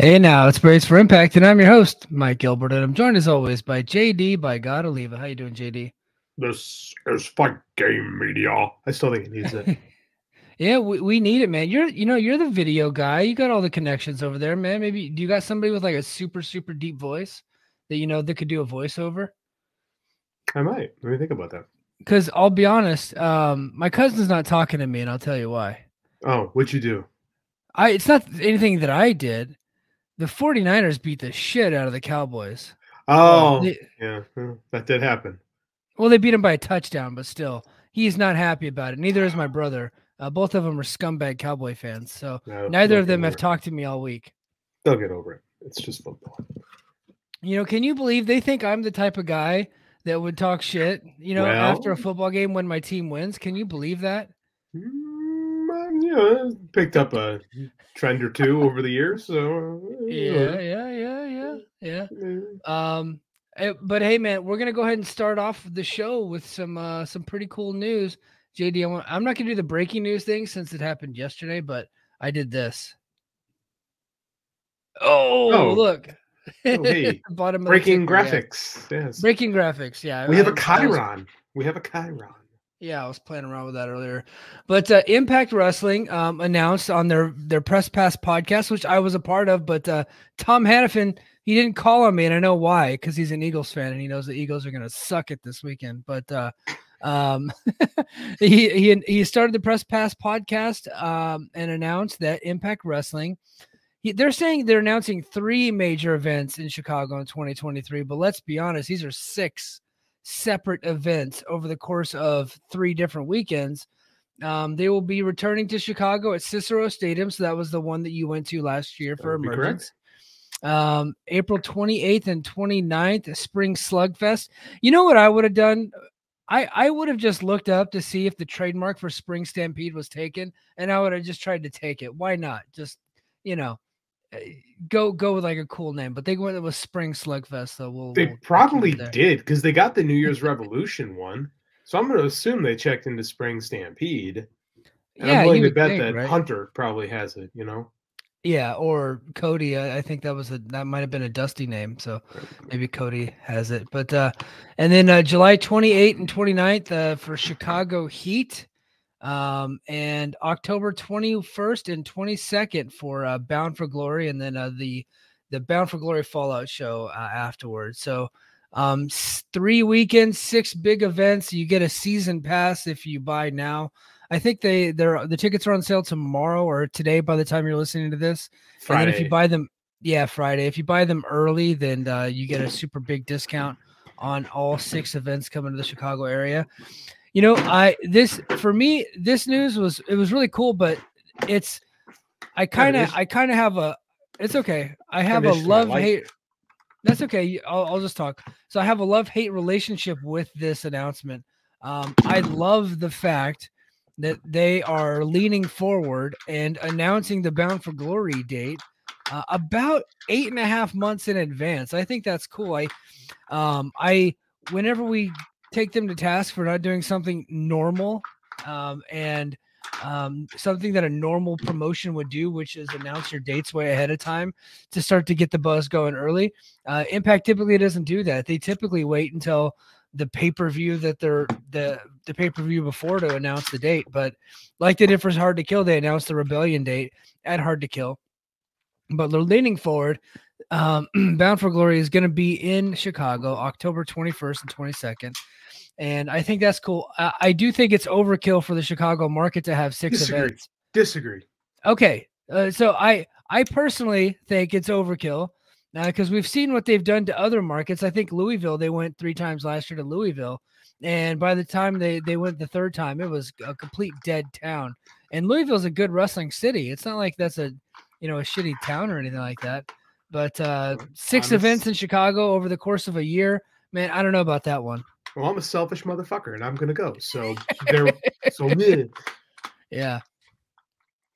Hey now, it's Brace for Impact, and I'm your host, Mike Gilbert, and I'm joined as always by JD by God Oliva. How you doing, JD? This is Fight Game Media. I still think it needs it. Yeah, we need it, man. You're the video guy. You got all the connections over there, man. Maybe do you got somebody with like a super deep voice that that could do a voiceover? I might. Let me think about that. Because I'll be honest, my cousin's not talking to me, and I'll tell you why. Oh, what'd you do? It's not anything that I did. The 49ers beat the shit out of the Cowboys. Well, Oh, yeah, that did happen. Well, they beat him by a touchdown, but still, he's not happy about it. Neither is my brother. Both of them are scumbag Cowboy fans, so No, neither they'll of get them have over it. talked to me all week. They'll get over it. It's just football. Can you believe they think I'm the type of guy that would talk shit, after a Well, football game when my team wins? Can you believe that? picked up a trend or two over the years. So, Yeah. But hey, man, we're gonna go ahead and start off the show with some pretty cool news. JD, I'm not gonna do the breaking news thing since it happened yesterday, but I did this. Oh, oh, look. hey, Bottom of the breaking ticker, yeah. graphics. Yes, Breaking graphics, yeah. we have a Chiron. Yeah, I was playing around with that earlier. But Impact Wrestling announced on their Press Pass podcast, which I was a part of, but Tom Hannafin, he didn't call on me, and I know why, because he's an Eagles fan and he knows the Eagles are going to suck it this weekend. But he started the Press Pass podcast and announced that Impact Wrestling, they're saying they're announcing 3 major events in Chicago in 2023, but let's be honest, these are 6 separate events over the course of 3 different weekends. They will be returning to Chicago at Cicero Stadium. So that was the one that you went to last year for Emergence. April 28th and 29th, Spring Slugfest. You know what I would have done? I would have just looked up to see if the trademark for Spring Stampede was taken, and I would have just tried to take it. Why not? Just, go with like a cool name, but they went with Spring Slugfest, so They probably did because they got the New Year's Revolution one. So I'm going to assume they checked into Spring Stampede. And I'm willing to bet that right? Hunter probably has it, Yeah, or Cody. I think that might have been a Dusty name, so maybe Cody has it. But and then July 28th and 29th for Chicago Heat. And October 21st and 22nd for Bound for Glory, and then the Bound for Glory Fallout show afterwards. So 3 weekends, 6 big events. You get a season pass if you buy now. I think the tickets are on sale tomorrow or today by the time you're listening to this. Friday. And then if you buy them, Friday. If you buy them early, then you get a super big discount on all 6 events coming to the Chicago area. For me, this news was really cool, but I kind of have a, it's okay. I have a love-hate. That's okay. I'll just talk. So I have a love-hate relationship with this announcement. I love the fact that they are leaning forward and announcing the Bound for Glory date about 8.5 months in advance. I think that's cool. Whenever we take them to task for not doing something normal and something that a normal promotion would do, which is announce your dates way ahead of time to start to get the buzz going early. Impact typically doesn't do that. They typically wait until the pay-per-view that they're the pay-per-view before to announce the date. But like they did for Hard to Kill, they announced the Rebellion date at Hard to Kill. But they're leaning forward. Bound for Glory is going to be in Chicago, October 21st and 22nd. And I think that's cool. I do think it's overkill for the Chicago market to have 6 events. Disagree. Okay. So I personally think it's overkill because we've seen what they've done to other markets. I think Louisville, they went 3 times last year to Louisville. And by the time they went the 3rd time, it was a complete dead town. And Louisville's a good wrestling city. It's not like that's a shitty town or anything like that. But 6 events in Chicago over the course of a year, man, I don't know about that one. Well, I'm a selfish motherfucker, and I'm gonna go. So yeah.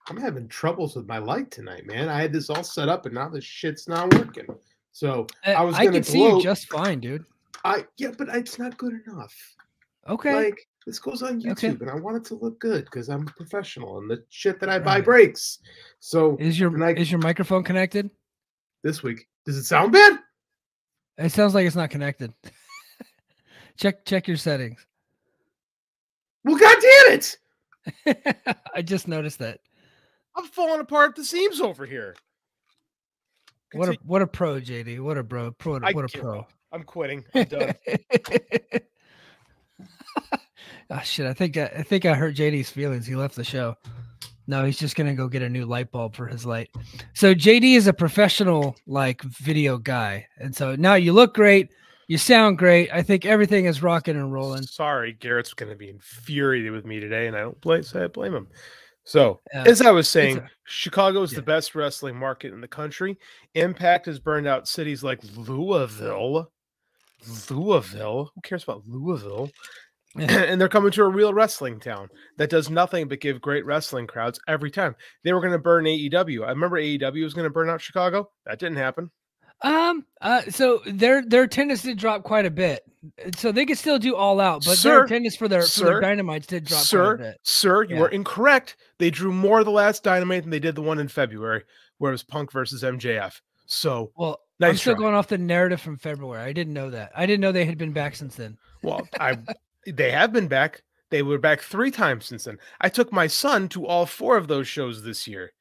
I'm having troubles with my light tonight, man. I had this all set up, and now this shit's not working. So I can see you just fine, dude. But it's not good enough. Okay. Like this goes on YouTube, and I want it to look good because I'm a professional, and the shit that I buy breaks. So is your microphone connected? this week. Does it sound bad? It sounds like it's not connected. Check your settings. Well, God damn it! I just noticed that. I'm falling apart at the seams over here. What a pro, JD. What a bro. What a pro. I'm quitting. I'm done. Oh shit! I think I hurt JD's feelings. He left the show. No, he's just gonna go get a new light bulb for his light. So JD is a professional video guy, and so now you look great, you sound great. I think everything is rocking and rolling. Sorry, Garrett's gonna be infuriated with me today, and I don't blame him. So, as I was saying, Chicago is the best wrestling market in the country. Impact has burned out cities like Louisville. Who cares about Louisville? And they're coming to a real wrestling town that does nothing but give great wrestling crowds every time. They were going to burn AEW. I remember AEW was going to burn out Chicago. That didn't happen. So their attendance did drop quite a bit. So they could still do All Out, but their attendance for their Dynamites did drop quite a bit. Sir, you are incorrect. They drew more of the last Dynamite than they did the one in February, where it was Punk versus MJF. So, well, I'm still going off the narrative from February. I didn't know that. I didn't know they had been back since then. Well, they have been back. They were back 3 times since then. I took my son to all 4 of those shows this year.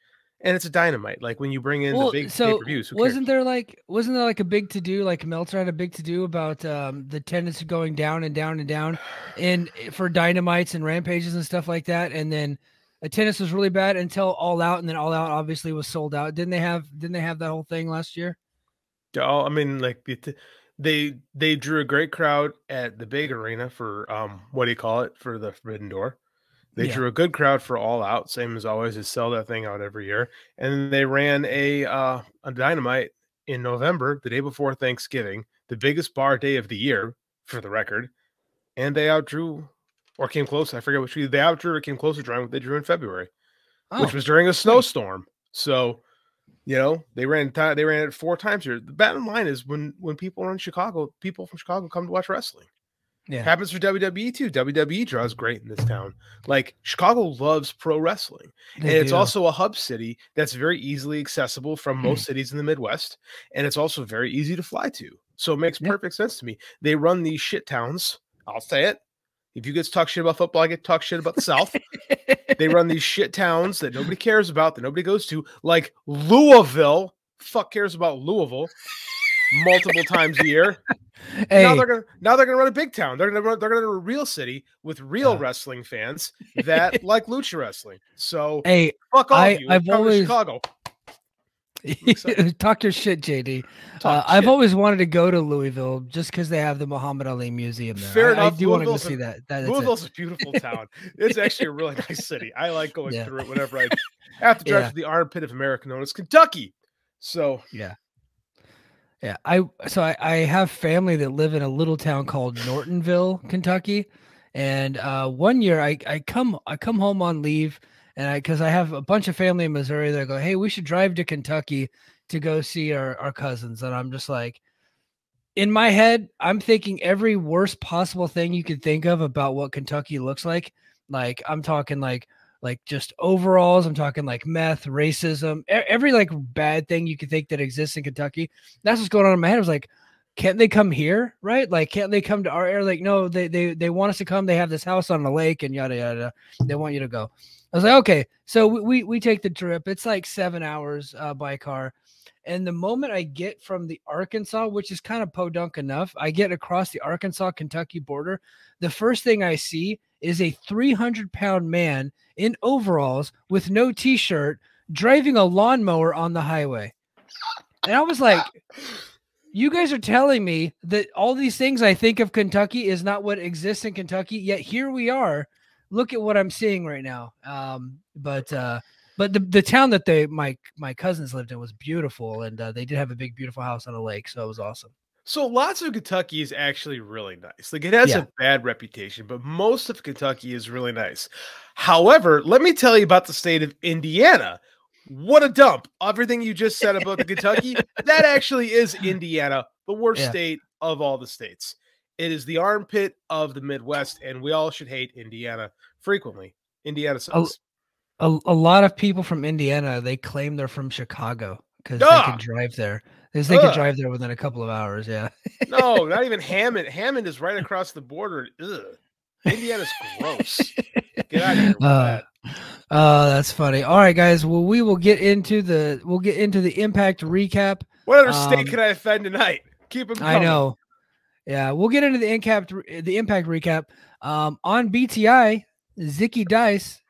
And it's a Dynamite. Like when you bring in the big pay-per-views. Wasn't there a big to do? Like Meltzer had a big to do about the attendance going down and down and down, and for Dynamites and Rampages and stuff like that. And then attendance was really bad until All Out, and then All Out obviously was sold out. Didn't they have that whole thing last year? Oh, I mean, like they drew a great crowd at the big arena for for the Forbidden Door. They drew a good crowd for All Out, same as always. They sell that thing out every year. And they ran a Dynamite in November, the day before Thanksgiving, the biggest bar day of the year, for the record. And they outdrew, or came close. I forget which. They outdrew or came close to drawing what they drew in February, which was during a snowstorm. So, they ran it 4 times here. The bottom line is when people are in Chicago, people from Chicago come to watch wrestling. Yeah, happens for WWE too. WWE draws great in this town. Like Chicago loves pro wrestling, and it's also a hub city that's very easily accessible from most cities in the Midwest, and it's also very easy to fly to. So it makes perfect sense to me. They run these shit towns. I'll say it. If you get to talk shit about football, I get to talk shit about the South. They run these shit towns that nobody cares about, that nobody goes to, like Louisville. Fuck cares about Louisville multiple times a year. Hey. Now they're gonna run a big town. They're gonna run a real city with real wrestling fans that like lucha wrestling. So fuck all of you. I've always Chicago. Talk your shit, JD. I've always wanted to go to Louisville just because they have the Muhammad Ali Museum there. Fair enough. I do want to go see that. Louisville's a beautiful town. It's actually a really nice city. I like going through it whenever I have to drive to the armpit of America known as Kentucky. So yeah. I have family that live in a little town called Nortonville, Kentucky, and one year I come home on leave, and because I have a bunch of family in Missouri, they go, hey, we should drive to Kentucky to go see our cousins, and I'm just like, in my head, I'm thinking every worst possible thing you could think of about what Kentucky looks like. Like I'm talking like just overalls. I'm talking like meth, racism, every bad thing you could think that exists in Kentucky. That's what's going on in my head. I was like, can't they come here? Right? Like, can't they come to our area? Like, no, they want us to come. They have this house on the lake and yada, yada. They want you to go. I was like, okay. So we take the trip. It's like 7 hours by car. And the moment I get from the Arkansas, which is kind of podunk enough, I get across the Arkansas-Kentucky border. The first thing I see is a 300-pound man in overalls with no t-shirt driving a lawnmower on the highway. And I was like, you guys are telling me that all these things I think of Kentucky is not what exists in Kentucky, yet here we are. Look at what I'm seeing right now. But the town that my cousins lived in was beautiful, and they did have a big, beautiful house on a lake, so it was awesome. So lots of Kentucky is actually really nice. Like it has a bad reputation, but most of Kentucky is really nice. However, let me tell you about the state of Indiana. What a dump. Everything you just said about the Kentucky, that actually is Indiana, the worst state of all the states. It is the armpit of the Midwest, and we all should hate Indiana frequently. Indiana sucks. A lot of people from Indiana, they claim they're from Chicago. because they could drive there. Because they could drive there within a couple of hours. Yeah. No, not even Hammond. Hammond is right across the border. Ugh. Indiana's gross. Get out of here with that. Oh, that's funny. All right, guys. Well, we'll get into the Impact recap. What other state can I offend tonight? Keep them coming. I know. Yeah, we'll get into the Impact recap. On BTI, Zicky Dice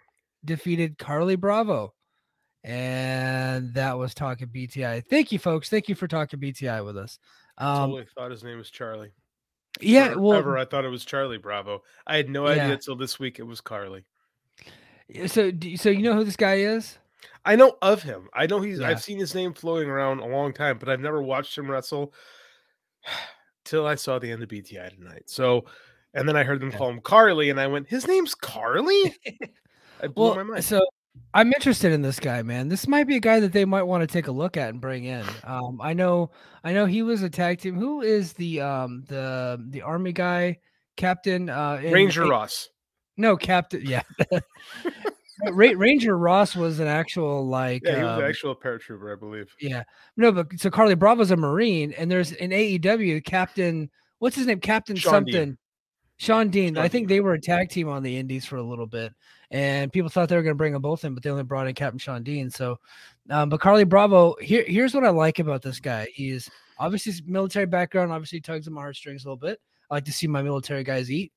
defeated Carly Bravo. And that was Talking BTI. Thank you, folks. Thank you for talking BTI with us. I totally thought his name was Charlie. Yeah, Forever, I thought it was Charlie Bravo. I had no idea until this week it was Carly. So you know who this guy is? I know of him. I know I've seen his name floating around a long time, but I've never watched him wrestle till I saw the end of BTI tonight. So, and then I heard them call him Carly, and I went, his name's Carly? I blew my mind. So I'm interested in this guy, man. This might be a guy that they might want to take a look at and bring in. I know he was a tag team. Who is the Army guy, Captain Ranger Ross? No, Captain. Yeah, Ranger Ross was an actual he was an actual paratrooper, I believe. Yeah, no, but so Carly Bravo's a Marine, and there's an AEW Captain. What's his name? Captain something. Sean Dean. I think they were a tag team on the Indies for a little bit, and people thought they were going to bring them both in, but they only brought in Captain Sean Dean. So, but Carly Bravo, here's what I like about this guy. He's obviously his military background, obviously tugs at my heartstrings a little bit. I like to see my military guys eat.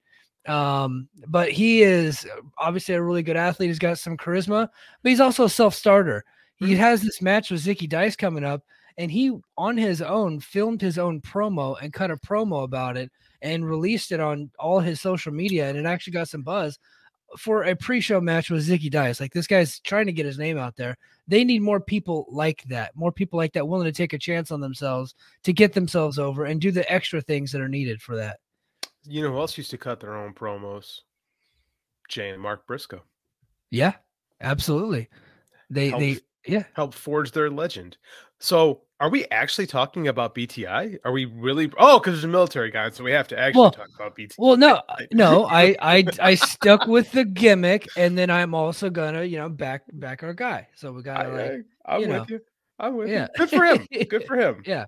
But he is obviously a really good athlete. He's got some charisma, but he's also a self-starter. He has this match with Zicky Dice coming up, and he, on his own, filmed his own promo and cut a promo about it and released it on all his social media, and it actually got some buzz for a pre-show match with Zicky Dice. Like, this guy's trying to get his name out there. They need more people like that, willing to take a chance on themselves to get themselves over and do the extra things that are needed for that. You know who else used to cut their own promos? Jay and Mark Briscoe. Yeah, absolutely. They helped forge their legend. So are we actually talking about BTI? Are we really? Oh, because there's a military guy, so we have to actually talk about BTI. Well, no. I stuck with the gimmick, and then I'm also gonna, back our guy. So we gotta I'm with you. I'm with you. Good for him. Good for him. Yeah.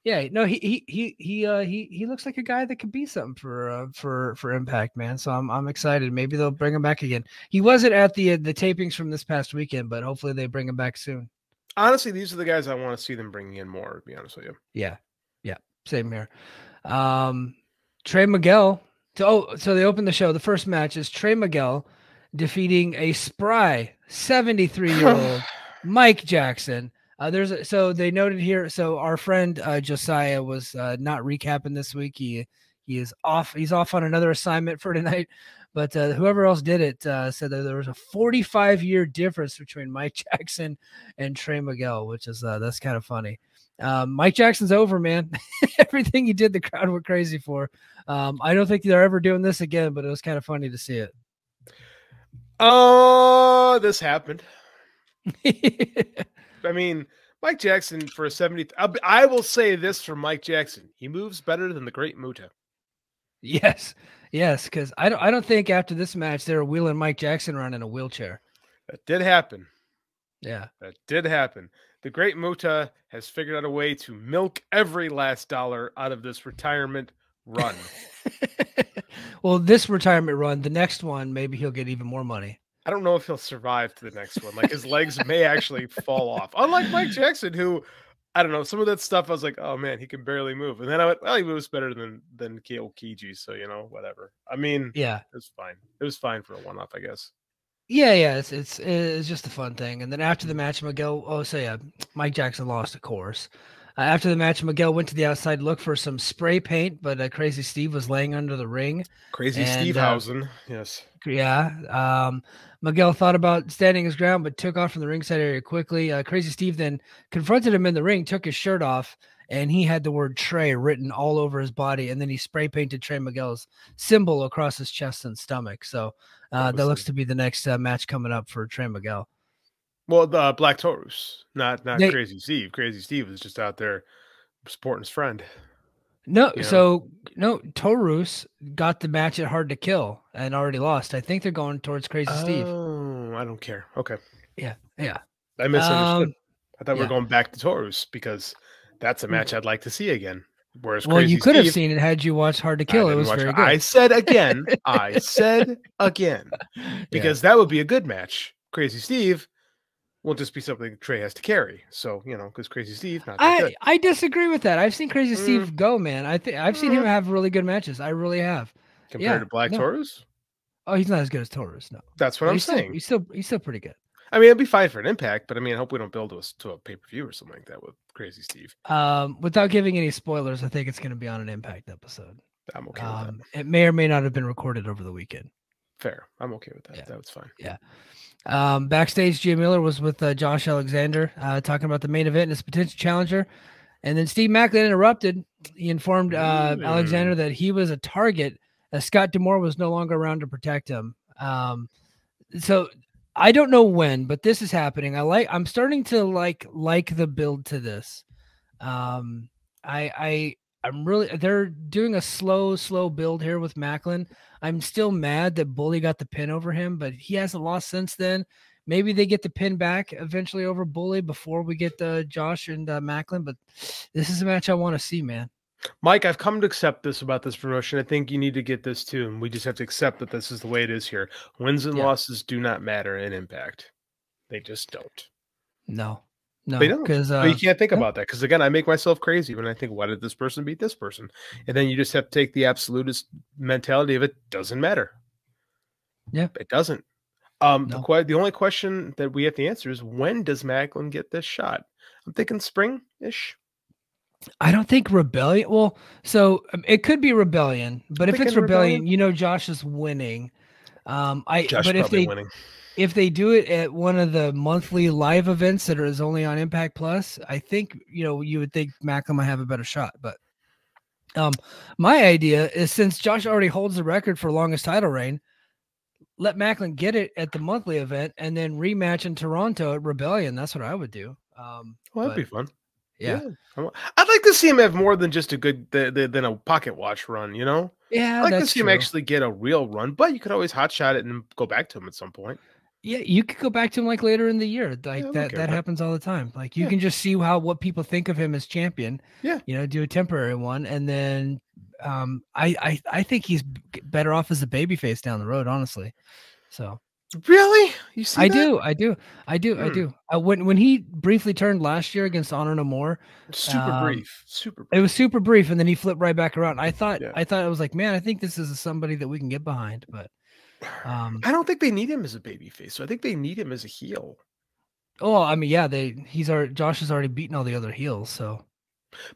Yeah, no, he looks like a guy that could be something for Impact, man. So I'm excited. Maybe they'll bring him back again. He wasn't at the tapings from this past weekend, but hopefully they bring him back soon. Honestly, these are the guys I want to see them bringing in more, to be honest with you. Yeah, same here. Trey Miguel. So they opened the show. The first match is Trey Miguel defeating a spry 73-year-old Mike Jackson. So they noted here. So our friend Josiah was not recapping this week. He is off. He's off on another assignment for tonight. But whoever else did it said that there was a 45-year difference between Mike Jackson and Trey Miguel, which is that's kind of funny. Mike Jackson's over, man. Everything he did, the crowd went crazy for. I don't think they're ever doing this again, but it was kind of funny to see it. Oh, this happened. I mean, Mike Jackson for a 70. I will say this for Mike Jackson: he moves better than the Great Muta. Yes, because I don't think after this match they were wheeling Mike Jackson around in a wheelchair. That did happen. Yeah, that did happen. The Great Muta has figured out a way to milk every last dollar out of this retirement run. Well, this retirement run, the next one, maybe he'll get even more money. I don't know if he'll survive to the next one. Like, his legs may actually fall off. Unlike Mike Jackson, who, I don't know, some of that stuff I was like, oh man, he can barely move. And then I went, well, he moves better than Kiji, so whatever. I mean, yeah, it was fine. It was fine for a one-off, I guess. Yeah, it's just a fun thing. And then after the match, Mike Jackson lost, of course. After the match, Miguel went to the outside to look for some spray paint, but Crazy Steve was laying under the ring. Crazy Stevehausen, yes. Yeah. Miguel thought about standing his ground, but took off from the ringside area quickly. Crazy Steve then confronted him in the ring, took his shirt off, and he had the word Trey written all over his body. And then he spray painted Trey Miguel's symbol across his chest and stomach. So that looks to be the next match coming up for Trey Miguel. Well, the Black Taurus, not Crazy Steve. Crazy Steve was just out there supporting his friend. Taurus got the match at Hard to Kill and already lost. I think they're going towards Crazy Steve. Oh, I don't care. Okay. Yeah. I misunderstood. I thought we were going back to Taurus because that's a match I'd like to see again. Whereas you could have seen it had you watched Hard to Kill. It was very good. I said again, because that would be a good match. Crazy Steve will just be something Trey has to carry. So, because Crazy Steve, not that good. I disagree with that. I've seen Crazy Steve go, man. I've seen him have really good matches. I really have. Compared to Black Taurus? Oh, he's not as good as Taurus, no. That's what I'm saying. He's still pretty good. I mean, it'd be fine for an Impact, but I mean, I hope we don't build us to a pay-per-view or something like that with Crazy Steve. Without giving any spoilers, I think it's going to be on an Impact episode. I'm okay with that. It may or may not have been recorded over the weekend. Fair. I'm okay with that. Yeah. That was fine. Yeah. Backstage, Jay Miller was with Josh Alexander talking about the main event and his potential challenger. And then Steve Maclin interrupted. He informed Alexander that he was a target as Scott D'Amore was no longer around to protect him. So I don't know when, but this is happening. I'm starting to like the build to this. I'm really, they're doing a slow build here with Maclin. I'm still mad that Bully got the pin over him, but he hasn't lost since then. Maybe they get the pin back eventually over Bully before we get Josh and Maclin, but this is a match I want to see, man. Mike, I've come to accept this about this promotion. I think you need to get this too, and we just have to accept that this is the way it is here. Wins and losses do not matter in Impact. They just don't. No, they don't. Because you can't think about that. Because again, I make myself crazy when I think, why did this person beat this person? And then you just have to take the absolutist mentality of it. Doesn't matter. Yeah, it doesn't. The only question that we have to answer is, when does Maclin get this shot? I'm thinking spring-ish. I don't think Rebellion. Well, so it could be Rebellion, but if it's Rebellion, Josh is winning. If they do it at one of the monthly live events that is only on Impact Plus, I think you would think Maclin might have a better shot. But my idea is, since Josh already holds the record for longest title reign, let Maclin get it at the monthly event and then rematch in Toronto at Rebellion. That's what I would do. That'd be fun. Yeah. I'd like to see him have more than just a good than a pocket watch run, Yeah, I'd like to see him actually get a real run, but you could always hotshot it and go back to him at some point. Yeah, you could go back to him like later in the year. Like that happens all the time. Like you can just see what people think of him as champion. Yeah. Do a temporary one, and then I think he's better off as a babyface down the road, honestly. So really, you see, I do. When he briefly turned last year against Honor No More, super brief. It was super brief, and then he flipped right back around. I thought it was like, man, I think this is somebody that we can get behind, but I don't think they need him as a babyface. So I think they need him as a heel. Oh, I mean, yeah, Josh has already beaten all the other heels, so.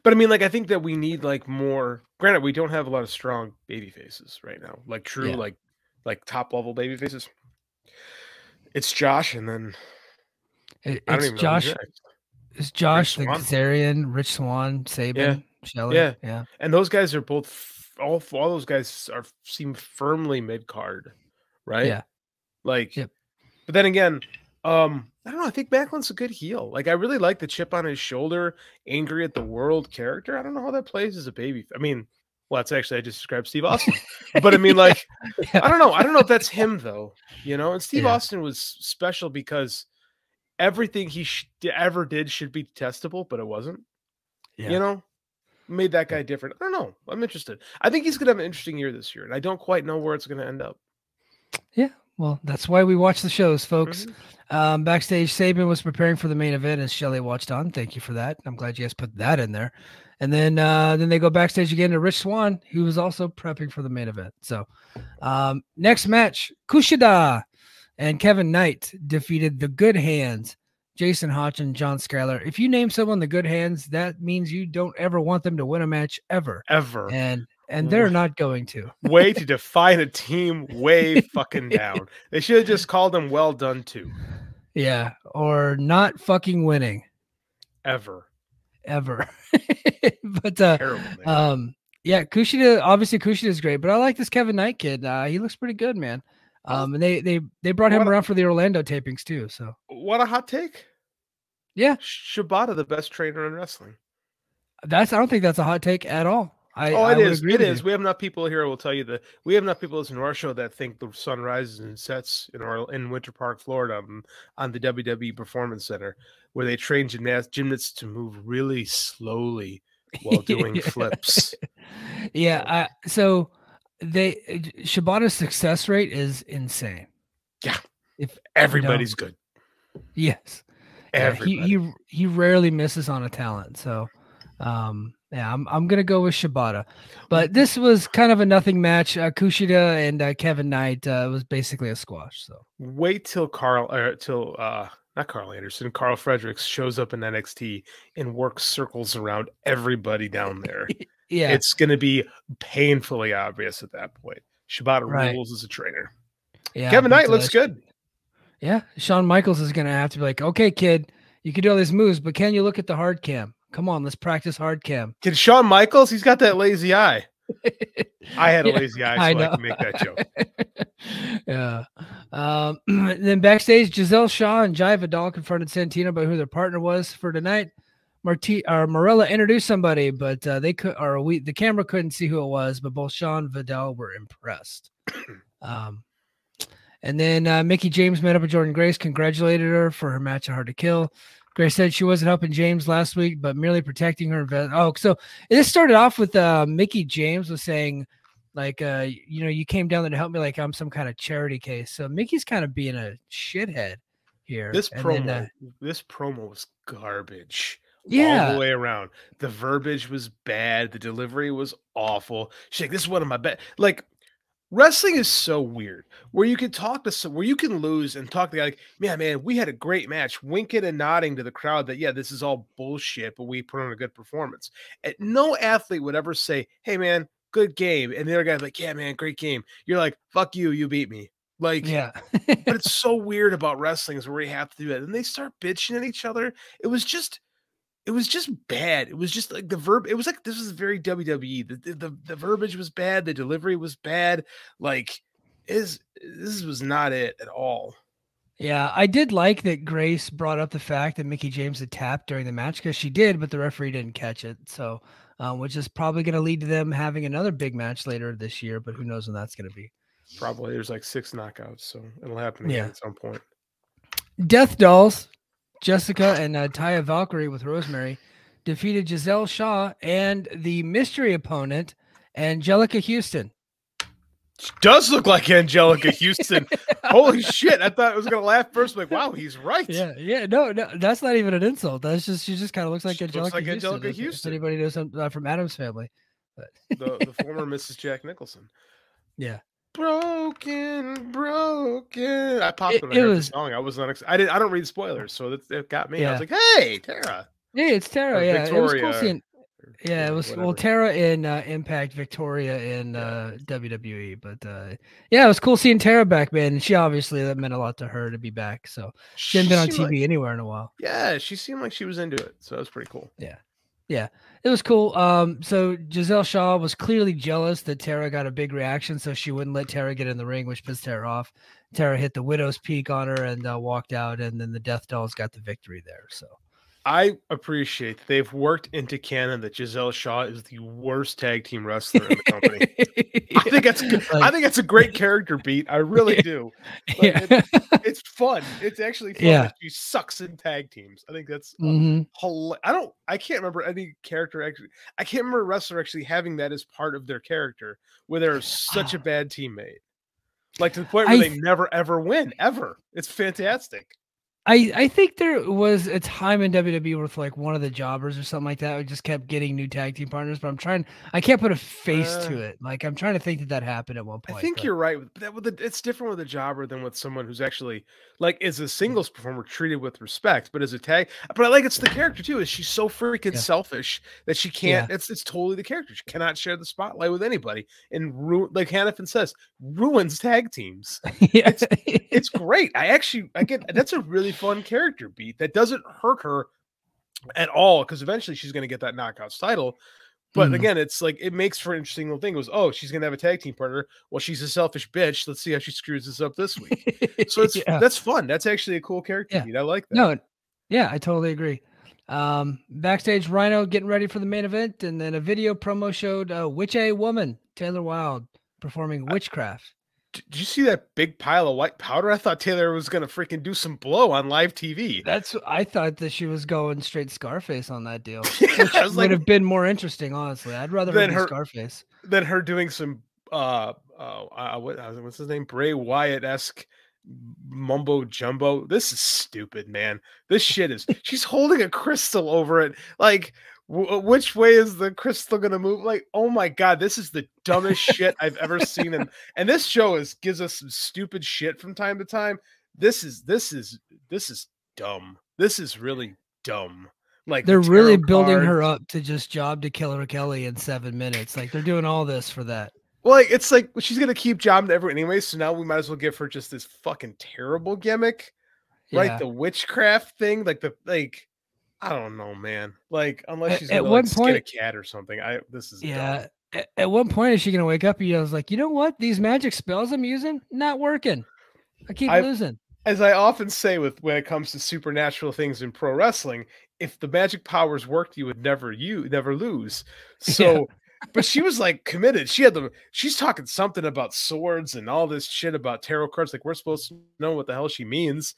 But I mean, like, I think that we need like more. Granted, we don't have a lot of strong baby faces right now, like true, like top level baby faces. It's Josh, and then it's Josh. It's Josh, the Kazarian, Rich Swann, Sabin, Shelley. Yeah. And those guys are both all those guys seem firmly mid card, right? Yeah. Like, but then again, I don't know. I think Macklin's a good heel. Like, I really like the chip on his shoulder, angry at the world character. I don't know how that plays as a baby. I mean, well, that's actually, I just described Steve Austin, but I mean, like, I don't know. I don't know if that's him though, And Steve Austin was special because everything he ever did should be testable, but it wasn't. Made that guy different. I don't know. I'm interested. I think he's gonna have an interesting year this year, and I don't quite know where it's gonna end up. Yeah, well, that's why we watch the shows, folks. Backstage, Sabin was preparing for the main event as Shelley watched on. Thank you for that. I'm glad you guys put that in there. And then they go backstage again to Rich Swann, who was also prepping for the main event. So next match, Kushida and Kevin Knight defeated the Good Hands, Jason Hodge and John Skyler. If you name someone the Good Hands, that means you don't ever want them to win a match ever. And they're not going to. Way to define a team way fucking down. They should have just called them Well Done Too. Yeah, or not fucking winning. Ever. But Kushida, obviously Kushida is great, but I like this Kevin Knight kid. He looks pretty good, man. And they brought him around for the Orlando tapings too. So what a hot take. Yeah. Shibata, the best trainer in wrestling. I don't think that's a hot take at all. I would agree It with is. you. We have enough people here who will tell you that we have enough people listening to our show that think the sun rises and sets in Winter Park, Florida, on the WWE Performance Center, where they train gymnasts to move really slowly while doing flips. Yeah. So Shibata's success rate is insane. Yeah. If everybody's good. Yes. Everybody. He rarely misses on a talent. So yeah, I'm gonna go with Shibata. But this was kind of a nothing match. Kushida and Kevin Knight was basically a squash. So wait till not Carl Anderson, Carl Fredericks shows up in NXT and works circles around everybody down there. Yeah, it's gonna be painfully obvious at that point. Shibata rules as a trainer. Yeah, Kevin Knight looks good. Yeah, Shawn Michaels is gonna have to be like, okay, kid, you can do all these moves, but can you look at the hard cam? Come on, let's practice hard cam. Can Shawn Michaels? He's got that lazy eye. I had a lazy eye, so I can make that joke. Yeah. Then backstage, Giselle Shaw and Jai Vidal confronted Santino about who their partner was for tonight. Morella introduced somebody, but the camera couldn't see who it was, but both Shaw and Vidal were impressed. And then Mickie James met up with Jordynne Grace, congratulated her for her match at Hard to Kill. Grace said she wasn't helping James last week, but merely protecting her. So this started off with Mickie James was saying, like, you came down there to help me like I'm some kind of charity case. So Mickey's kind of being a shithead here. This promo was garbage. Yeah. All the way around. The verbiage was bad. The delivery was awful. She's like, this is one of my best. Like, wrestling is so weird where you can where you can lose and talk to the guy like, yeah, man, we had a great match, winking and nodding to the crowd that, yeah, this is all bullshit, but we put on a good performance. And no athlete would ever say, hey, man, good game. And the other guy's like, yeah, man, great game. You're like, fuck you, you beat me. Like, yeah. But it's so weird about wrestling is where you have to do that. And they start bitching at each other. It was just bad. It was just like it was like, this was very WWE. The verbiage was bad. The delivery was bad. Like, this was not it at all. Yeah, I did like that Grace brought up the fact that Mickie James had tapped during the match, because she did, but the referee didn't catch it. So, which is probably going to lead to them having another big match later this year, but who knows when that's going to be. Probably. There's like 6 knockouts, so it'll happen again at some point. Death Dolls, Jessica and Taya Valkyrie with Rosemary defeated Giselle Shaw and the mystery opponent, Angelica Houston. She does look like Angelica Houston. Holy shit. I thought I was going to laugh first. I'm like, wow, he's right. Yeah. No, that's not even an insult. She just kind of looks like Angelica Houston. Angelica Houston. If anybody knows from Addams Family. But. the former Mrs. Jack Nicholson. Yeah. Broken. I popped when I heard the song. I was not. I don't read spoilers, so it got me. Yeah. I was like, "Hey, Tara." Yeah, it's Tara. Yeah, Victoria, it was cool seeing. Yeah, it was whatever. Well, Tara in Impact, Victoria in WWE, but yeah, it was cool seeing Tara back, man. And she obviously, that meant a lot to her to be back. So she hadn't been on TV anywhere in a while. Yeah, she seemed like she was into it, so it was pretty cool. Yeah, it was cool. So Giselle Shaw was clearly jealous that Tara got a big reaction, so she wouldn't let Tara get in the ring, which pissed Tara off. Tara hit the Widow's Peak on her and walked out, and then the Death Dolls got the victory there. So I appreciate that they've worked into canon that Giselle Shaw is the worst tag team wrestler in the company. I think that's good. I think that's a great character beat. I really do. It's fun. It's actually fun that she sucks in tag teams. I think that's I can't remember any character actually. I can't remember a wrestler actually having that as part of their character where they're such a bad teammate. Like to the point where they never ever win ever. It's fantastic. I think there was a time in WWE with like one of the jobbers or something like that who just kept getting new tag team partners, but I can't put a face to it. Like I'm trying to think that happened at one point. I think you're right. It's different with a jobber than with someone who's actually like as a singles performer treated with respect, but as a tag. But I like it's the character too. Is she's so freaking selfish that she can't. It's totally the character. She cannot share the spotlight with anybody, and like Hannafin says, ruins tag teams. It's great. I get that's a really fun character beat that doesn't hurt her at all because eventually she's going to get that knockouts title. But again, it's like it makes for an interesting little thing. It was, oh, she's going to have a tag team partner. Well, she's a selfish bitch. Let's see how she screws this up this week. So that's fun. That's actually a cool character beat. I like that. No, yeah, I totally agree. Backstage, Rhino getting ready for the main event, and then a video promo showed Witch A Woman, Taylor Wilde, performing witchcraft. Did you see that big pile of white powder? I thought Taylor was going to freaking do some blow on live TV. I thought that she was going straight Scarface on that deal, Yeah, which would have been more interesting, honestly. I'd rather her Scarface than her doing some what's his name, Bray Wyatt-esque mumbo jumbo. This is stupid, man. This shit is. She's holding a crystal over it, like. Which way is the crystal gonna move? Like, oh my god, this is the dumbest shit I've ever seen. And this show gives us some stupid shit from time to time. This is dumb. This is really dumb. Like, they're really building her up to just job to Killer Kelly in 7 minutes. Like, they're doing all this for that. Well, like, it's like she's gonna keep jobbing to everyone anyway. So now we might as well give her just this fucking terrible gimmick, right? Yeah. The witchcraft thing, I don't know, man. Like, unless she's gonna skin a cat or something. This is dumb. At one point, is she gonna wake up and I was like, you know what? These magic spells I'm using not working. I keep losing. As I often say, when it comes to supernatural things in pro wrestling, if the magic powers worked, you would never lose. So, but she was like committed. She's talking something about swords and all this shit about tarot cards. Like, we're supposed to know what the hell she means.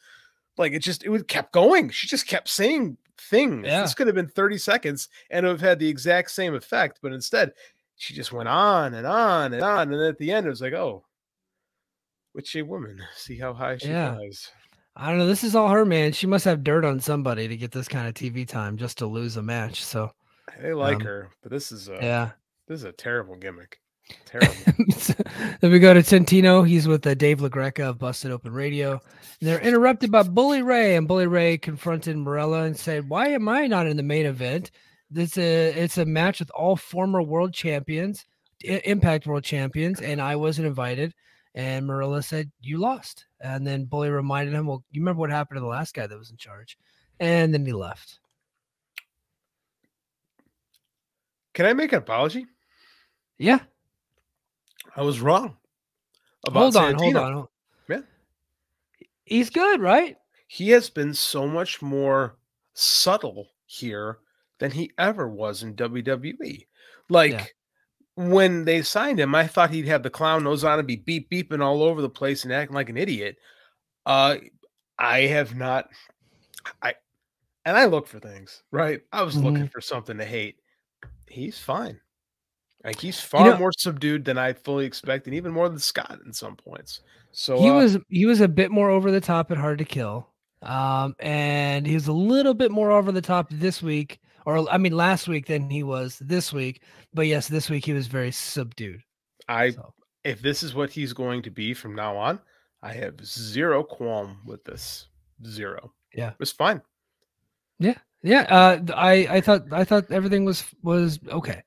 Like, it kept going. She just kept saying things. Yeah. This could have been 30 seconds and it would have had the exact same effect, but instead she just went on and on and on. And at the end, it was like, oh, witchy woman, see how high she flies. I don't know. This is all her, man. She must have dirt on somebody to get this kind of TV time just to lose a match. So they like her, but this is a terrible gimmick. Terrible. Then we go to Tintino. He's with Dave LaGreca of Busted Open Radio. And they're interrupted by Bully Ray, and Bully Ray confronted Morella and said, "Why am I not in the main event? It's a match with all former world champions, Impact World Champions, and I wasn't invited." And Morella said, "You lost." And then Bully reminded him, "Well, you remember what happened to the last guy that was in charge?" And then he left. Can I make an apology? Yeah. I was wrong about Hold on. Yeah. He's good, right? He has been so much more subtle here than he ever was in WWE. Like, when they signed him, I thought he'd have the clown nose on and be beeping all over the place and acting like an idiot. I have not. I look for things, right? I was looking for something to hate. He's fine. Like, he's far more subdued than I fully expected, even more than Scott in some points. So he was a bit more over the top at Hard to Kill, and he was a little bit more over the top this week, last week than he was this week. But yes, this week he was very subdued. If this is what he's going to be from now on, I have zero qualm with this. Zero. Yeah, it's fine. Yeah. I thought everything was okay.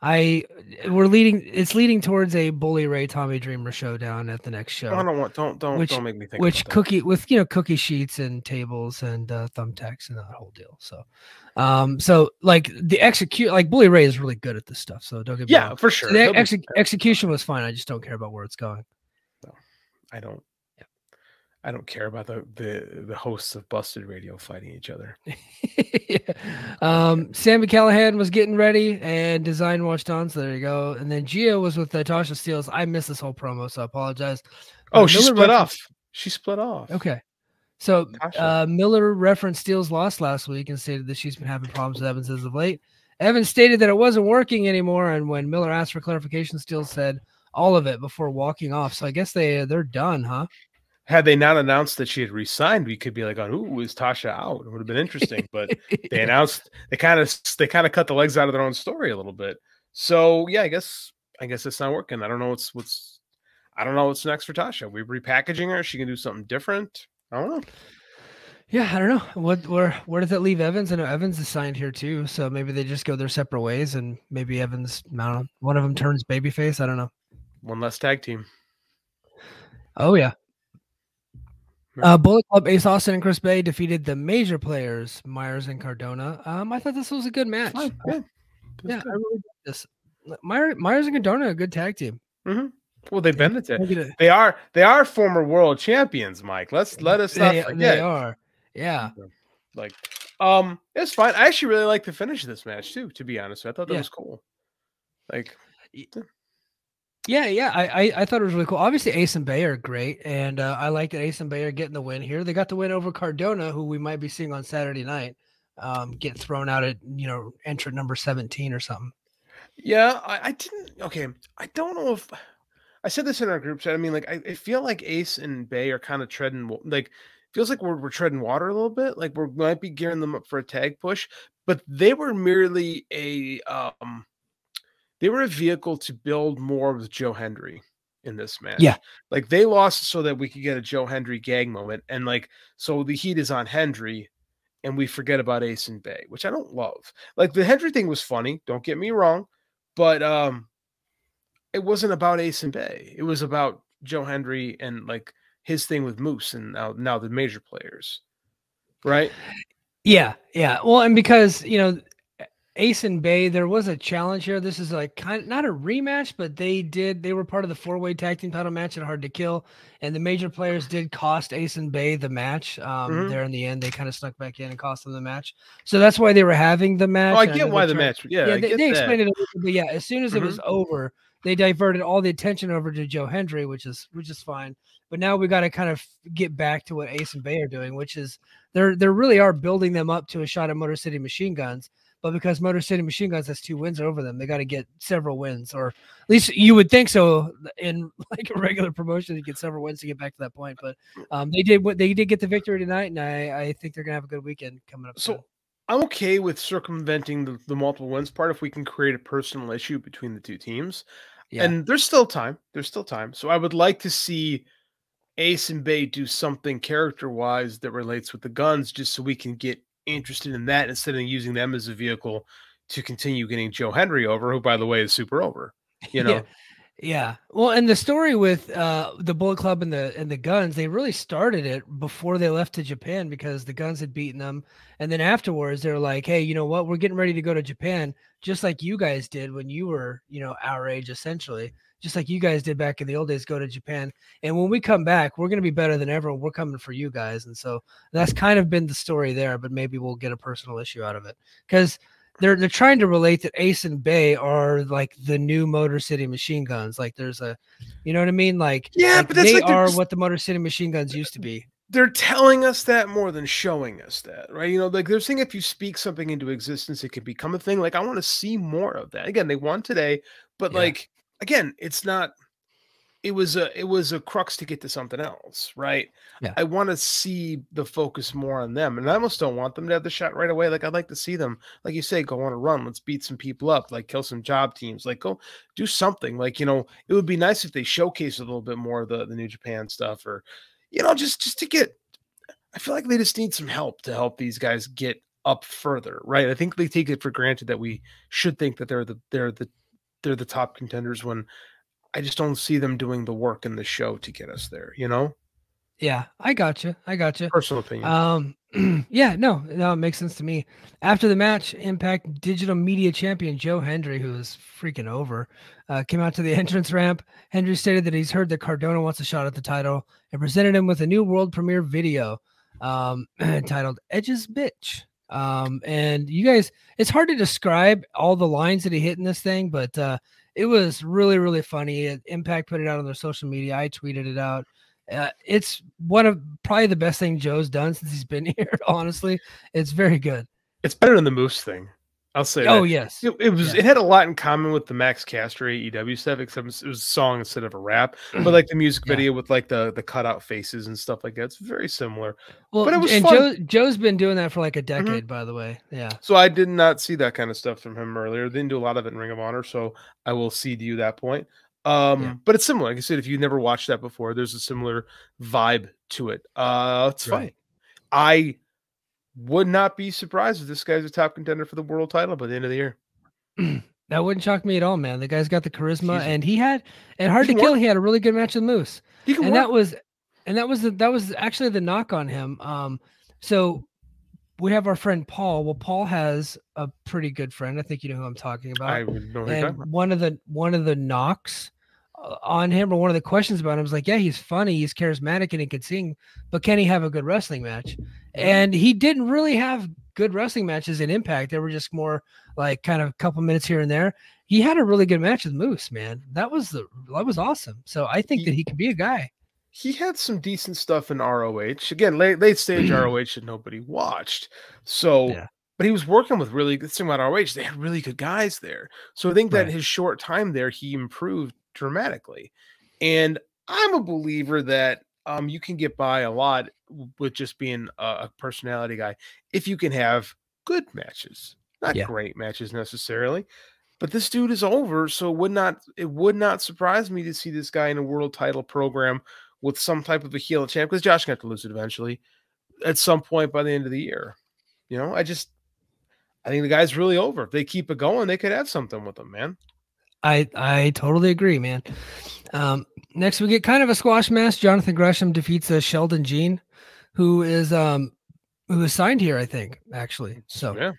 It's leading towards a Bully Ray Tommy Dreamer showdown at the next show. Don't make me think. Which cookie sheets and tables and thumbtacks and that whole deal. So like the execute, like Bully Ray is really good at this stuff. So don't get me wrong. For sure. So the execution was fine. I just don't care about where it's going. No, I don't. I don't care about the hosts of Busted Radio fighting each other. Sammy Callahan was getting ready and Design watched on. So there you go. And then Gia was with Tasha Steelz. I missed this whole promo, so I apologize. She split off. She split off. Okay. So Miller referenced Steelz lost last week and stated that she's been having problems with Evans as of late. Evans stated that it wasn't working anymore. And when Miller asked for clarification, Steelz said all of it before walking off. So I guess they're done, huh? Had they not announced that she had resigned, we could be like, "Oh, is Tasha out?" It would have been interesting. But they announced they kind of cut the legs out of their own story a little bit. So yeah, I guess it's not working. I don't know what's next for Tasha. We're repackaging her. She can do something different. I don't know. Yeah, I don't know. Where does that leave Evans? I know Evans is signed here too, so maybe they just go their separate ways, and maybe Evans, I don't know, one of them turns babyface. I don't know. One less tag team. Oh yeah. Bullet Club, Ace Austin and Chris Bay defeated the major players, Myers and Cardona. I thought this was a good match. I really like this. Myers and Cardona, a good tag team. Mm-hmm. Well, they've been the they are former world champions, Mike. Let us not forget. They are. Yeah. Like, It's fine. I actually really like the finish of this match too, to be honest. I thought that was cool. Like, yeah. I thought it was really cool. Obviously, Ace and Bay are great, and I like that Ace and Bay are getting the win here. They got the win over Cardona, who we might be seeing on Saturday night, get thrown out at entrant number 17 or something. Yeah, I didn't. Okay, I don't know if I said this in our group chat. I mean, like, I feel like Ace and Bay are kind of treading, like, feels like we're treading water a little bit. Like, we might be gearing them up for a tag push, but they were merely they were a vehicle to build more with Joe Hendry in this match. Yeah. Like, they lost so that we could get a Joe Hendry gag moment. And, like, so the heat is on Hendry and we forget about Ace and Bay, which I don't love. Like, the Hendry thing was funny. Don't get me wrong. But it wasn't about Ace and Bay. It was about Joe Hendry and, like, his thing with Moose and now the major players. Right? Yeah. Well, and because, Ace and Bay, there was a challenge here. This is like kind of not a rematch, but they were part of the 4-way tag team title match at Hard to Kill, and the major players did cost Ace and Bay the match. There in the end, they kind of snuck back in and cost them the match. So that's why they were having the match. Oh, I get why the match. Yeah, they explained it. But yeah, as soon as it was over, they diverted all the attention over to Joe Hendry, which is fine. But now we got to kind of get back to what Ace and Bay are doing, which is they really are building them up to a shot at Motor City Machine Guns. But because Motor City Machine Guns has 2 wins over them, they got to get several wins, or at least you would think so in like a regular promotion. You get several wins to get back to that point. But they did get the victory tonight, and I think they're gonna have a good weekend coming up. So I'm okay with circumventing the multiple wins part if we can create a personal issue between the 2 teams. Yeah. And there's still time. So I would like to see Ace and Bay do something character-wise that relates with the Guns, just so we can get interested in that instead of using them as a vehicle to continue getting Joe Hendry over, who, by the way, is super over. Yeah. Well, and the story with the Bullet Club and the Guns, they really started it before they left to Japan because the Guns had beaten them, and then afterwards they're like, "Hey, you know what? We're getting ready to go to Japan, just like you guys did when you were, our age, essentially." Just like you guys did back in the old days, go to Japan. And when we come back, we're going to be better than ever. We're coming for you guys. And so that's kind of been the story there, but maybe we'll get a personal issue out of it because they're trying to relate that Ace and Bay are like the new Motor City Machine Guns. Like there's a, you know what I mean? Like, but that's they are what the Motor City Machine Guns used to be. They're telling us that more than showing us that, right? Like they're saying if you speak something into existence, it can become a thing. Like I want to see more of that. Again, they won today, but like, again, it's not. It was a crux to get to something else, right? Yeah. I want to see the focus more on them, and I almost don't want them to have the shot right away. Like I'd like to see them, like you say, go on a run. Let's beat some people up, like kill some job teams, like go do something. Like it would be nice if they showcase a little bit more of the New Japan stuff, or just to get. I feel like they just need some help to help these guys get up further, right? I think they take it for granted that we should think that they're the top contenders when I just don't see them doing the work in the show to get us there, Yeah, I gotcha. Personal opinion. Yeah, no, it makes sense to me. After the match, Impact Digital Media Champion Joe Hendry, who is freaking over, came out to the entrance ramp. Hendry stated that he's heard that Cardona wants a shot at the title and presented him with a new world premiere video titled Edge's Bitch. And you guys, it's hard to describe all the lines that he hit in this thing, but it was really, really funny. Impact put it out on their social media. I tweeted it out. It's one of probably the best things Joe's done since he's been here. Honestly, it's very good. It's better than the Moose thing. I'll say. Oh that. Yes, it was. Yeah. It had a lot in common with the Max Caster AEW stuff, except it was a song instead of a rap. But like the music video with like the cutout faces and stuff like that, it's very similar. Well, but it was fun. Joe's been doing that for like a decade, by the way. Yeah. So I did not see that kind of stuff from him earlier. They didn't do a lot of it in Ring of Honor, so I will cede you that point. But it's similar. Like I said, if you never watched that before, there's a similar vibe to it. It's fun. I would not be surprised if this guy's a top contender for the world title by the end of the year. That wouldn't shock me at all, man. The guy's got the charisma, and he had at Hard to Kill. He had a really good match with Moose, that was actually the knock on him. So we have our friend Paul. Well, Paul has a pretty good friend. I think you know who I'm talking about. I would know who you're talking about. One of the knocks on him, or one of the questions about him, was like, yeah, he's funny, he's charismatic, and he can sing, but can he have a good wrestling match? And he didn't really have good wrestling matches in Impact. They were just more like kind of a couple minutes here and there. He had a really good match with Moose, man. That was awesome. So I think that he could be a guy. He had some decent stuff in ROH. Again, late stage ROH that nobody watched. So, yeah. But he was working with really good thing about ROH. They had really good guys there. So I think that his short time there, he improved dramatically. And I'm a believer that you can get by a lot with just being a personality guy if you can have good matches, not great matches necessarily. But this dude is over, so it would not surprise me to see this guy in a world title program with some type of a heel champ, because Josh got to lose it eventually at some point by the end of the year. You know, I think the guy's really over. If they keep it going, they could have something with him, man. I totally agree, man. Next, we get kind of a squash match. Jonathan Gresham defeats Sheldon Jean, who is signed here, I think, actually. So yeah.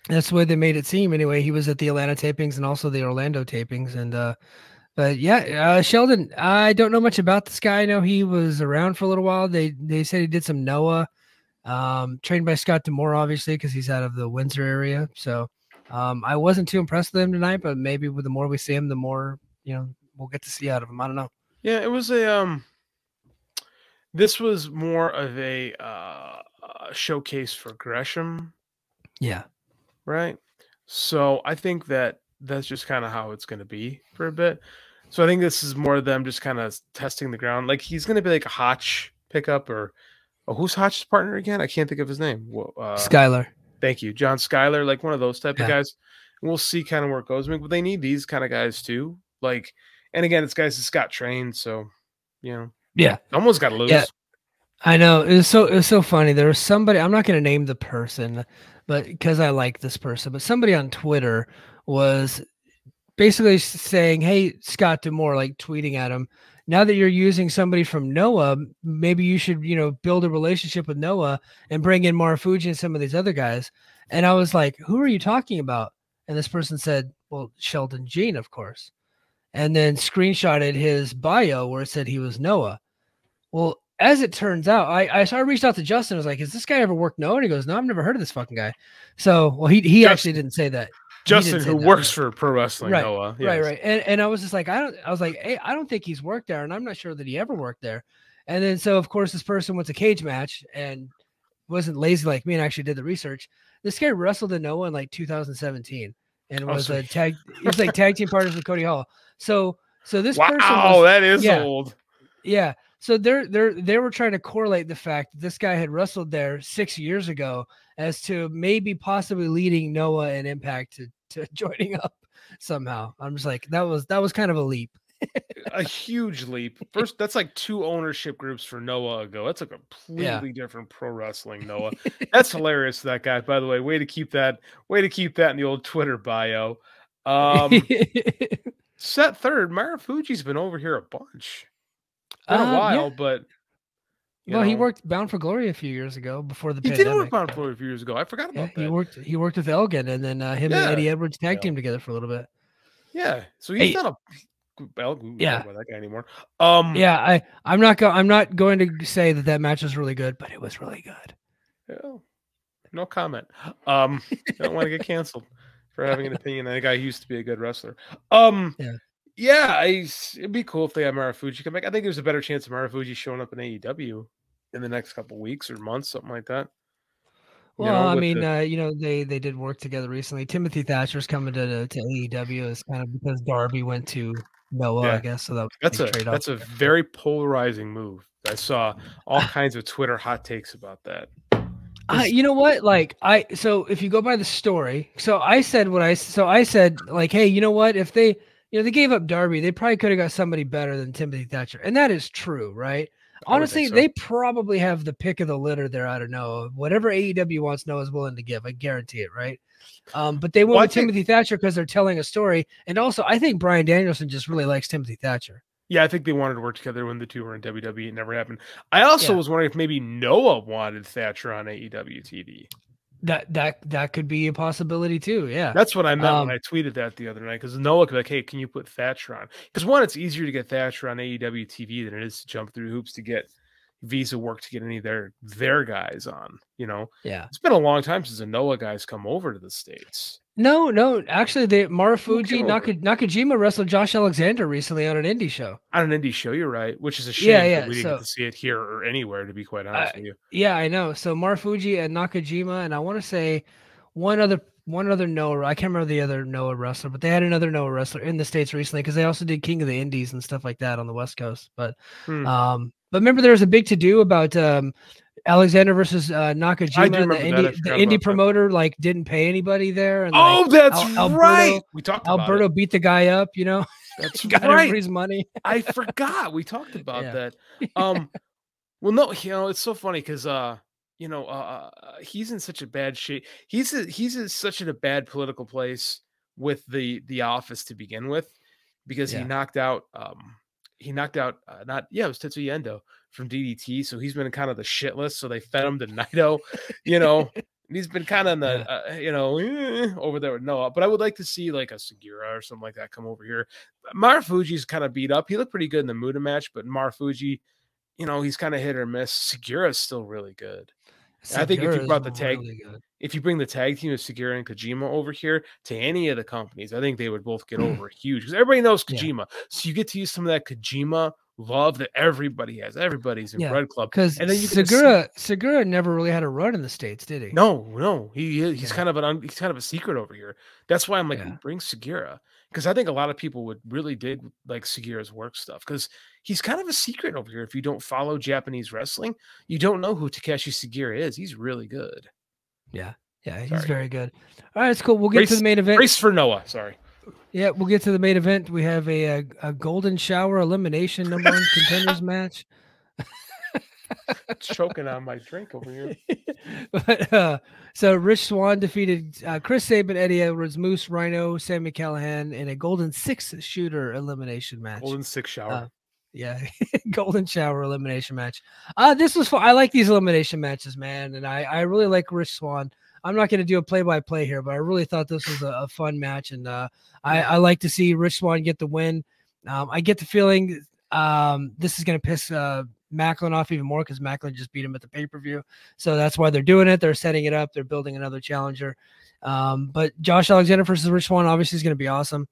That's the way they made it seem. Anyway, he was at the Atlanta tapings and also the Orlando tapings. And but yeah, Sheldon, I don't know much about this guy. I know he was around for a little while. They said he did some Noah, trained by Scott D'Amore, obviously, because he's out of the Windsor area. So I wasn't too impressed with him tonight, but maybe with the more we see him, the more, you know, we'll get to see out of him. I don't know. Yeah, it was this was more of a showcase for Gresham. Yeah. Right. So I think that's just kind of how it's going to be for a bit. So I think this is more of them just kind of testing the ground. Like he's going to be like a Hotch pickup or who's Hotch's partner again? I can't think of his name. Skyler. Thank you. John Skyler, like one of those type of guys. And we'll see kind of where it goes. I mean, but they need these kind of guys too. Like, and again, it's guys that's got trained. So, you know, someone's got to lose. Yeah. I know. It was so funny. There was somebody, I'm not going to name the person, but because I like this person, but somebody on Twitter was basically saying, hey, Scott D'Amore, like tweeting at him, now that you're using somebody from Noah, maybe you should, you know, build a relationship with Noah and bring in Marufuji and some of these other guys. And I was like, who are you talking about? And this person said, well, Sheldon Jean, of course. And then screenshotted his bio where it said he was Noah. Well, as it turns out, I reached out to Justin. I was like, has this guy ever worked Noah? And he goes, no, I've never heard of this fucking guy. So, well, he actually didn't say that. Justin, who works for Pro Wrestling Noah. Yes. Right. And I was just like, I was like, hey, I don't think he's worked there. And I'm not sure that he ever worked there. And then, so of course, this person went to Cage Match and wasn't lazy like me and actually did the research. This guy wrestled in Noah in like 2017 and was a tag. He was like tag team partners with Cody Hall. So this person was, that is old. Yeah. So they were trying to correlate the fact that this guy had wrestled there 6 years ago as to maybe possibly leading Noah and Impact to joining up somehow. I'm just like, that was kind of a leap. A huge leap. First, that's like 2 ownership groups for Noah ago. That's a completely different pro wrestling Noah. That's hilarious, that guy, by the way. Way to keep that in the old Twitter bio. Set third, Marufuji's been over here a bunch. Been a while, but he worked Bound for Glory a few years ago before the pandemic. He did work Bound for Glory a few years ago. I forgot about that. He worked with Elgin, and then him and Eddie Edwards tag team together for a little bit. Yeah, so he's not about that guy anymore. I'm not going to say that match was really good, but it was really good. Yeah, no comment. I don't want to get canceled for having an opinion on a guy who used to be a good wrestler. Yeah, it'd be cool if they had Marufuji come back. I think there's a better chance of Marufuji showing up in AEW in the next couple of weeks or months, something like that. Well, they did work together recently. Timothy Thatcher's coming to AEW is kind of because Darby went to Noah, I guess. So that's a very polarizing move. I saw all kinds of Twitter hot takes about that. You know what? So if you go by the story, I said, like, hey, you know what? If they gave up Darby, they probably could have got somebody better than Timothy Thatcher. And that is true, right? Honestly, they probably have the pick of the litter there out of Noah. Whatever AEW wants, Noah's willing to give. I guarantee it, right? But they went with Timothy Thatcher because they're telling a story. And also, I think Bryan Danielson just really likes Timothy Thatcher. Yeah, I think they wanted to work together when the two were in WWE. It never happened. I also was wondering if maybe Noah wanted Thatcher on AEW TV. That could be a possibility too. Yeah, that's what I meant when I tweeted that the other night. Because Noah could be like, "Hey, can you put Thatcher on?" Because one, it's easier to get Thatcher on AEW TV than it is to jump through hoops to get, visa work to get any of their guys on. You know, Yeah, it's been a long time since the Noah guys come over to the States. No, actually, Marufuji Nakajima wrestled Josh Alexander recently on an indie show. On an indie show, you're right, which is a shame that we didn't get to see it here or anywhere, to be quite honest with you. Yeah, I know. So Marufuji and Nakajima, and I want to say one other Noah. I can't remember the other Noah wrestler, but they had another Noah wrestler in the States recently because they also did King of the Indies and stuff like that on the West Coast. But remember there was a big to do about Alexander versus Nakajima. The indie promoter like didn't pay anybody there. And, that's right. We talked about Alberto beat the guy up. You know, that's got right. him for his money. I forgot we talked about that. Well, no, you know, it's so funny because he's in such a bad shape. He's in such a bad political place with the office to begin with, because he knocked out it was Tetsuya Endo from DDT, so he's been kind of the shit list. So they fed him to Naito, and he's been kind of in the over there with Noah. But I would like to see like a Segura or something like that come over here. Marufuji's kind of beat up. He looked pretty good in the Muda match, but Marufuji, he's kind of hit or miss. Segura is still really good. I think if you brought the tag, if you bring the tag team of Segura and Kojima over here to any of the companies, I think they would both get over huge, because everybody knows Kojima. Yeah. So you get to use some of that Kojima love that everybody has. Everybody's in Red Club. Because Segura never really had a run in the States, did he? No. He's kind of a secret over here. That's why I'm like, bring Segura, because I think a lot of people would really dig like Segura's work stuff, because he's kind of a secret over here. If you don't follow Japanese wrestling, you don't know who Takeshi Segura is. He's really good. Yeah, he's very good. All right, it's cool. We'll get to the main event. Race for Noah. Sorry. Yeah, we'll get to the main event. We have a golden shower elimination number one contenders match. Choking on my drink over here. But, so Rich Swann defeated Chris Sabin, Eddie Edwards, Moose, Rhino, Sami Callihan in a golden 6-shooter elimination match. Golden 6 shower. Golden shower elimination match. This was fun. I like these elimination matches, man, and I really like Rich Swann. I'm not going to do a play-by-play here, but I really thought this was a fun match, and I like to see Rich Swann get the win. I get the feeling this is going to piss Macklin off even more, because Macklin just beat him at the pay-per-view. So that's why they're doing it. They're setting it up. They're building another challenger. But Josh Alexander versus Rich Swann obviously is going to be awesome.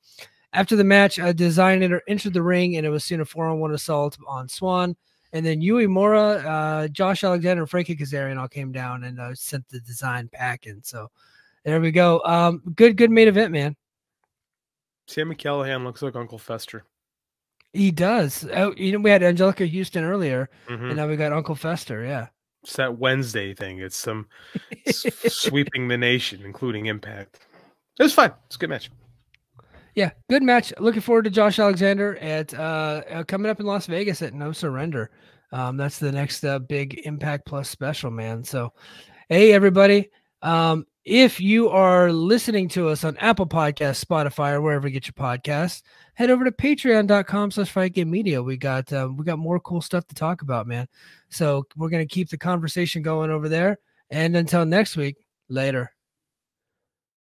After the match, Design entered the ring, and it was soon a 4-on-1 assault on Swann. And then Yui Mura, Josh Alexander, and Frankie Kazarian all came down and sent the Design packing. So there we go. Good main event, man. Sami Callihan looks like Uncle Fester. He does. We had Angelica Houston earlier, and now we got Uncle Fester. Yeah. It's that Wednesday thing. It's some sweeping the nation, including Impact. It was fun. It's a good match. Yeah, good match. Looking forward to Josh Alexander at coming up in Las Vegas at No Surrender. That's the next big Impact Plus special, man. So, hey, everybody. If you are listening to us on Apple Podcasts, Spotify, or wherever you get your podcasts, head over to patreon.com/FightGameMedia. We got more cool stuff to talk about, man. So we're going to keep the conversation going over there. And until next week, later.